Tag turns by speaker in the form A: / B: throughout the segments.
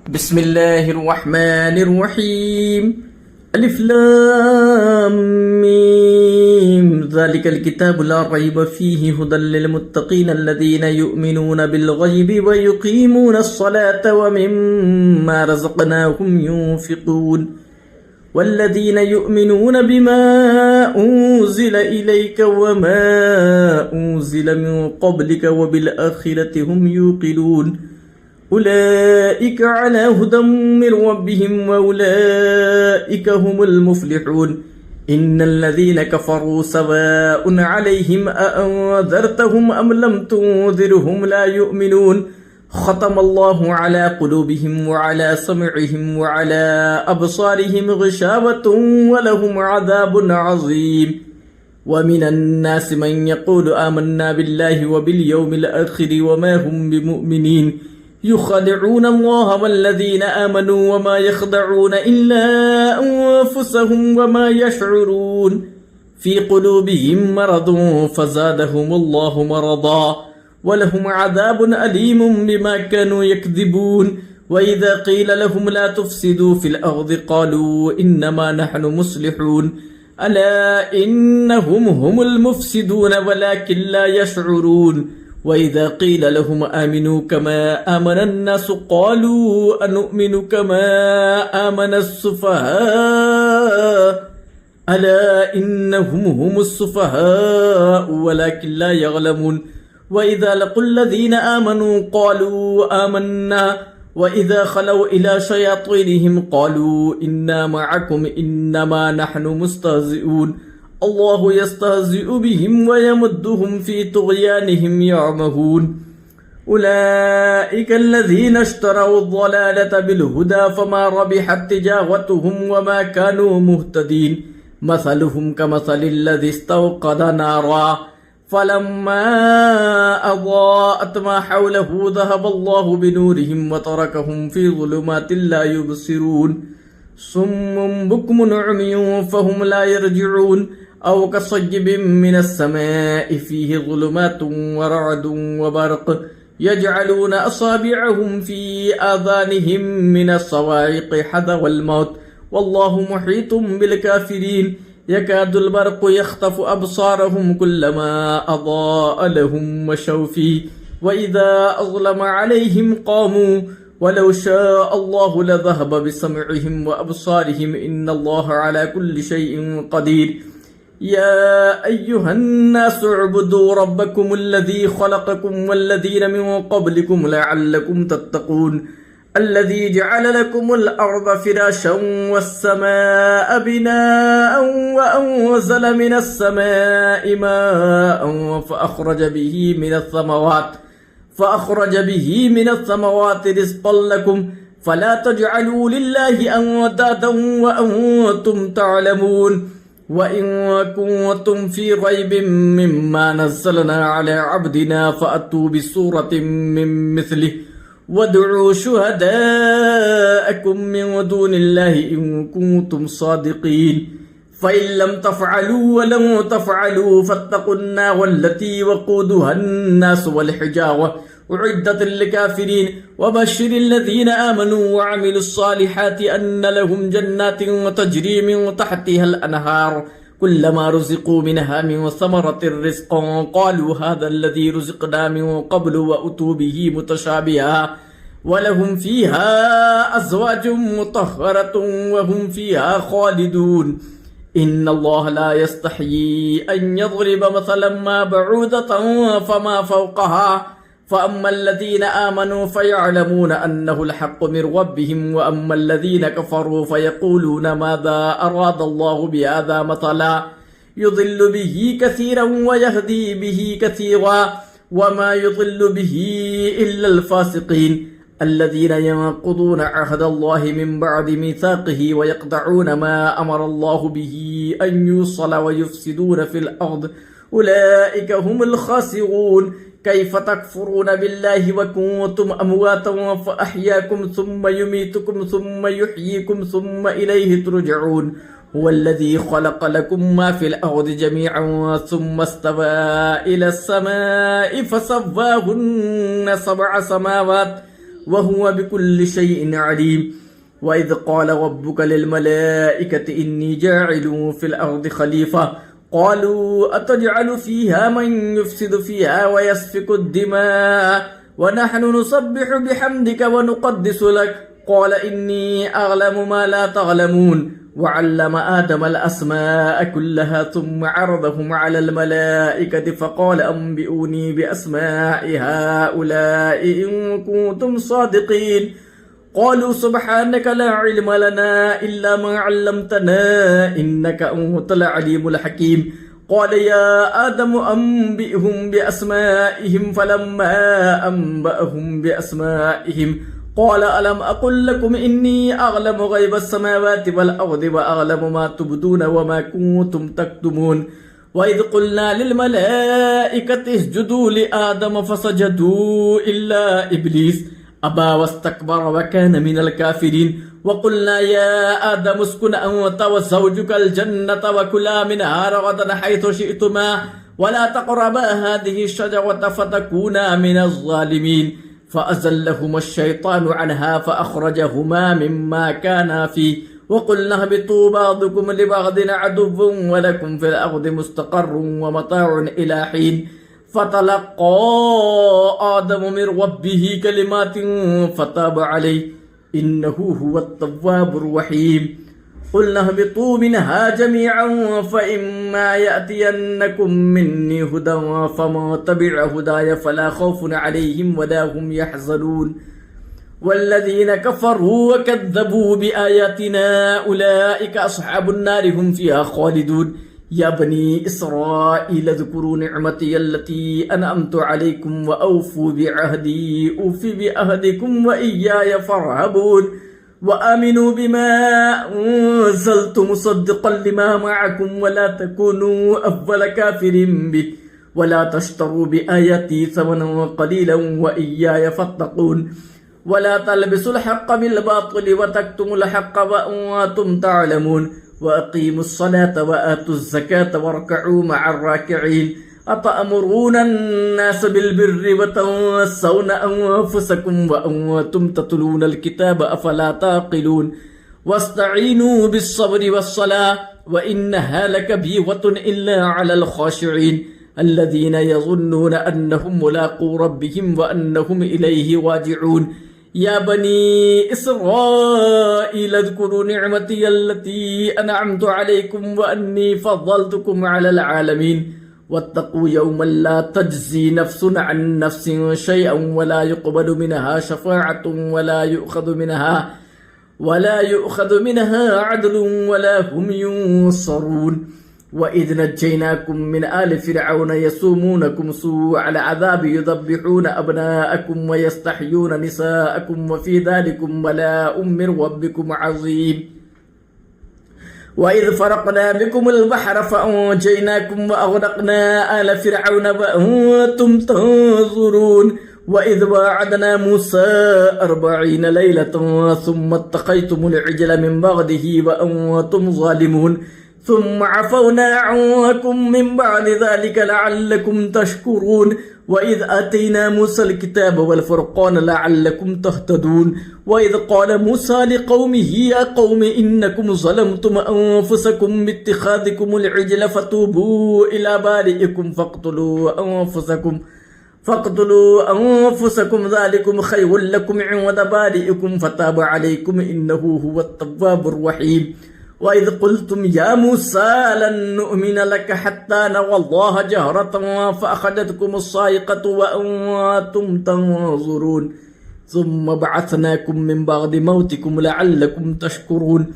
A: بسم الله الرحمن الرحيم ألف لام ميم ذلك الكتاب لا ريب فيه هدى للمتقين الذين يؤمنون بالغيب ويقيمون الصلاة ومما رزقناهم ينفقون والذين يؤمنون بما أنزل إليك وما أنزل من قبلك وبالآخرة هم يوقنون أولئك على هدى من ربهم وأولئك هم المفلحون إن الذين كفروا سواء عليهم أأنذرتهم أم لم تنذرهم لا يؤمنون ختم الله على قلوبهم وعلى سمعهم وعلى أبصارهم غشاوة ولهم عذاب عظيم ومن الناس من يقول آمنا بالله وباليوم الآخر وما هم بمؤمنين يخادعون الله والذين آمنوا وما يخدعون إلا أنفسهم وما يشعرون في قلوبهم مرض فزادهم الله مرضا ولهم عذاب أليم بما كانوا يكذبون وإذا قيل لهم لا تفسدوا في الأرض قالوا إنما نحن مصلحون ألا إنهم هم المفسدون ولكن لا يشعرون وإذا قيل لهم آمنوا كما آمن الناس قالوا أنؤمن كما آمن السفهاء ألا إنهم هم السفهاء ولكن لا يعلمون وإذا لقوا الذين آمنوا قالوا آمنا وإذا خلوا إلى شياطينهم قالوا إنا معكم إنما نحن مستهزئون الله يستهزئ بهم ويمدهم في طغيانهم يعمهون أولئك الذين اشتروا الضلالة بالهدى فما ربحت تجارتهم وما كانوا مهتدين مثلهم كمثل الذي استوقد نارا فلما أضاءت ما حوله ذهب الله بنورهم وتركهم في ظلمات لا يبصرون صم بكم عمي فهم لا يرجعون أو كصيب من السماء فيه ظلمات ورعد وبرق يجعلون أصابعهم في آذانهم من الصواعق حذر الموت والله محيط بالكافرين يكاد البرق يخطف أبصارهم كلما أضاء لهم مشوا فيه وإذا أظلم عليهم قاموا ولو شاء الله لذهب بسمعهم وأبصارهم إن الله على كل شيء قدير يا أيها الناس اعبدوا ربكم الذي خلقكم والذين من قبلكم لعلكم تتقون الذي جعل لكم الأرض فراشا والسماء بناء وأنزل من السماء ماء فأخرج به من الثمرات رزقا لكم فلا تجعلوا لله أندادا وأنتم تعلمون وإن كنتم في ريب مما نزلنا على عبدنا فأتوا بسورة من مثله وادعوا شهداءكم من دون الله إن كنتم صادقين فإن لم تفعلوا ولم تفعلوا فاتقوا النار التي وقودها الناس والحجارة أعدت للكافرين وبشر الذين آمنوا وعملوا الصالحات أن لهم جنات تجري من تحتها الأنهار كلما رزقوا منها من ثمرة رزقا قالوا هذا الذي رزقنا من قبل وأتوا به متشابها ولهم فيها أزواج مطهرة وهم فيها خالدون إن الله لا يستحيي أن يضرب مثلا ما بعوضة فما فوقها فأما الذين آمنوا فيعلمون أنه الحق من ربهم وأما الذين كفروا فيقولون ماذا أراد الله بهذا مثلا يضل به كثيرا ويهدي به كثيرا وما يضل به إلا الفاسقين الذين ينقضون عهد الله من بعد ميثاقه ويقطعون ما أمر الله به أن يوصل ويفسدون في الأرض أولئك هم الخاسرون كيف تكفرون بالله وكنتم أمواتا فأحياكم ثم يميتكم ثم يحييكم ثم إليه ترجعون هو الذي خلق لكم ما في الأرض جميعا ثم استوى إلى السماء فسواهن 7 سماوات وهو بكل شيء عليم وإذ قال ربك للملائكة إني جاعل في الأرض خليفة قالوا أتجعل فيها من يفسد فيها ويسفك الدماء ونحن نسبح بحمدك ونقدس لك قال إني أعلم ما لا تعلمون وعلم آدم الأسماء كلها ثم عرضهم على الملائكة فقال أنبئوني بأسماء هؤلاء إن كنتم صادقين قالوا سبحانك لا علم لنا إلا ما علمتنا إنك أنت العليم الحكيم قال يا آدم أنبئهم بأسمائهم فلما أنبأهم بأسمائهم قال ألم أقل لكم إني أعلم غيب السماوات والأرض وأعلم ما تبدون وما كنتم تكتمون وإذ قلنا للملائكة اسجدوا لآدم فسجدوا إلا إبليس أبى واستكبر وكان من الكافرين وقلنا يا آدم اسكن أنت وزوجك الجنة وكلا منها رغدا حيث شئتما ولا تقربا هذه الشجرة فتكونا من الظالمين فأزلهما الشيطان عنها فأخرجهما مما كانا فيه وقلنا اهبطوا بعضكم لبعض عدو ولكم في الأرض مستقر ومتاع إلى حين فتلقى آدم من ربه كلمات فتاب عليه إنه هو التواب الرحيم قلنا اهبطوا منها جميعا فإما يأتينكم مني هدى فما تبع هداي فلا خوف عليهم ولا هم يحزنون والذين كفروا وكذبوا بآياتنا أولئك أصحاب النار هم فيها خالدون يا بني إسرائيل اذكروا نعمتي التي أنعمت عليكم وأوفوا بعهدي أوف بعهدكم وإياي فارهبون وآمنوا بما أنزلت مصدقا لما معكم ولا تكونوا أول كافر به ولا تشتروا بآياتي ثمنا قليلا وإياي فاتقون ولا تلبسوا الحق بالباطل وتكتموا الحق وأنتم تعلمون وأقيموا الصلاة وآتوا الزكاة واركعوا مع الراكعين أتأمرون الناس بالبر وتنسون أنفسكم وأنتم تتلون الكتاب أفلا تعقلون واستعينوا بالصبر والصلاة وإنها لكبيرة إلا على الخاشعين الذين يظنون أنهم ملاقو ربهم وأنهم إليه راجعون يا بني إسرائيل اذكروا نعمتي التي أنعمت عليكم وأني فضلتكم على العالمين واتقوا يوما لا تجزي نفس عن نفس شيئا ولا يقبل منها شفاعة ولا يؤخذ منها عدل ولا هم ينصرون وإذ نجيناكم من آل فرعون يسومونكم سوء العذاب يذبحون أبناءكم ويستحيون نساءكم وفي ذلكم بلاء من ربكم عظيم وإذ فرقنا بكم البحر فأنجيناكم وأغرقنا آل فرعون وأنتم تنظرون وإذ واعدنا موسى 40 ليلة ثم اتخذتم العجل من بعده وأنتم ظالمون ثم عفونا عنكم من بعد ذلك لعلكم تشكرون وإذ آتينا موسى الكتاب والفرقان لعلكم تهتدون وإذ قال موسى لقومه يا قوم إنكم ظلمتم أنفسكم باتخاذكم العجل فتوبوا إلى بارئكم فاقتلوا أنفسكم ذلكم خير لكم عند بارئكم فتاب عليكم إنه هو التواب الرحيم وإذ قلتم يا موسى لن نؤمن لك حتى نرى الله جهرة فأخذتكم الصاعقة وأنتم تنظرون ثم بعثناكم من بعد موتكم لعلكم تشكرون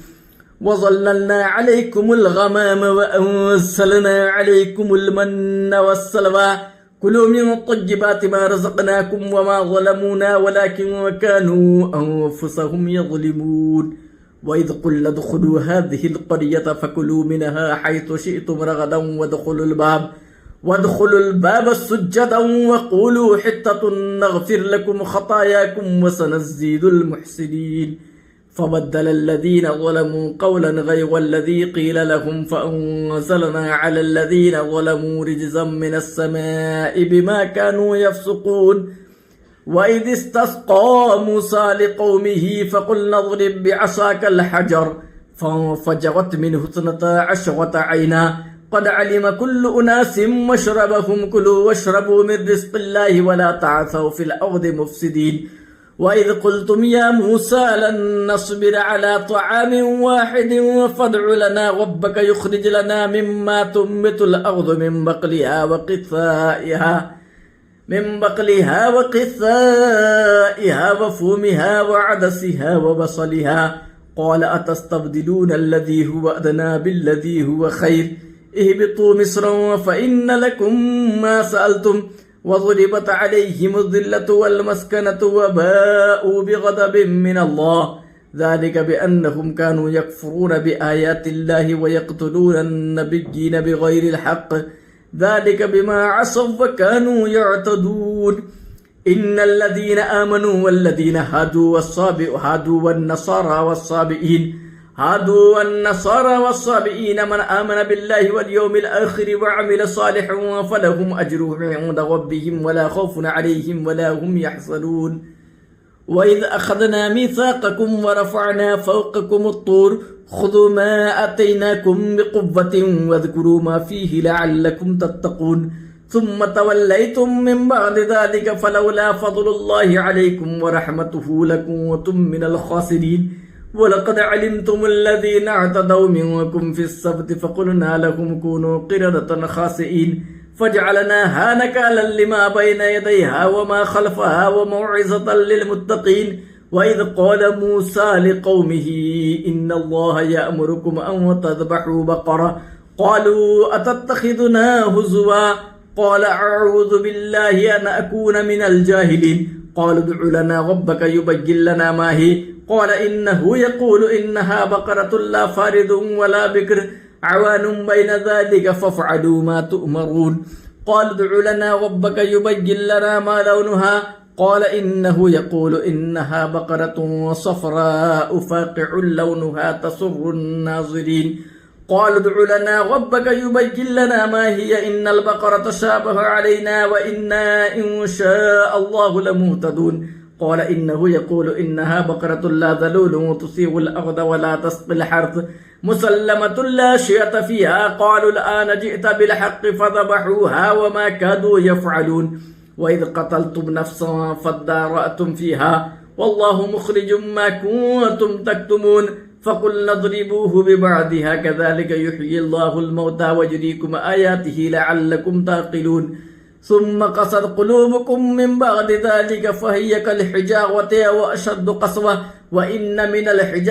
A: وظللنا عليكم الغمام وأنزلنا عليكم المن والسلوى كلوا من طيبات ما رزقناكم وما ظلمونا ولكن كانوا أنفسهم يظلمون وإذ قلنا ادخلوا هذه القرية فكلوا منها حيث شئتم رغدا وادخلوا الباب سجدا وقولوا حطة نغفر لكم خطاياكم وسنزيد المحسنين فبدل الذين ظلموا قولا غير الذي قيل لهم فأنزلنا على الذين ظلموا رجزا من السماء بما كانوا يفسقون وإذ استسقى موسى لقومه فقلنا اضرب بعصاك الحجر فانفجرت منه 12 عينا قد علم كل أناس مشربهم كلوا واشربوا من رزق الله ولا تعثوا في الأرض مفسدين وإذ قلتم يا موسى لن نصبر على طعام واحد فادع لنا ربك يخرج لنا مما تنبت الأرض من بقلها وقثائها وفومها وعدسها وبصلها قال أتستبدلون الذي هو أدنى بالذي هو خير اهبطوا مصرا فإن لكم ما سألتم وضربت عليهم الذلة والمسكنة وباءوا بغضب من الله ذلك بأنهم كانوا يكفرون بآيات الله ويقتلون النبيين بغير الحق ذلك بما عصوا وكانوا يعتدون إن الذين آمنوا والذين هادوا والصابئين من آمن بالله واليوم الآخر وعمل صالحا فلهم أجرهم عند ربهم ولا خوف عليهم ولا هم يحزنون وإذ أخذنا ميثاقكم ورفعنا فوقكم الطور خذوا ما آتيناكم بقوة واذكروا ما فيه لعلكم تتقون ثم توليتم من بعد ذلك فلولا فضل الله عليكم ورحمته لكنتم من الخاسرين ولقد علمتم الذين اعتدوا منكم في السبت فقلنا لهم كونوا قردة خاسئين فجعلناها نكالا لما بين يديها وما خلفها وموعظة للمتقين وإذ قال موسى لقومه إن الله يأمركم أن تذبحوا بقرة قالوا أتتخذنا هزوا قال أعوذ بالله أن أكون من الجاهلين قالوا ادع لنا ربك يبين لنا ما هي قال إنه يقول إنها بقرة لا فارض ولا بكر عوان بين ذلك فافعلوا ما تؤمرون قال ادع لنا ربك يبين لنا ما لونها قال إنه يقول إنها بقرة صفراء فاقع لونها تسر الناظرين قال ادع لنا ربك يبين لنا ما هي إن البقرة شابه علينا وإنا إن شاء الله لمهتدون قال إنه يقول إنها بقرة لا ذلول تثير الأرض ولا تسقي الحرث مسلمة لا شية فيها قالوا الآن جئت بالحق فذبحوها وما كادوا يفعلون وإذ قتلتم نفسا فادارأتم فيها والله مخرج ما كنتم تكتمون فقلنا اضربوه ببعضها كذلك يحيي الله الموتى ويريكم آياته لعلكم تعقلون ثم قست قلوبكم من بعد ذلك فهي كالحجارة وأشد قسوة وإن من الحجارة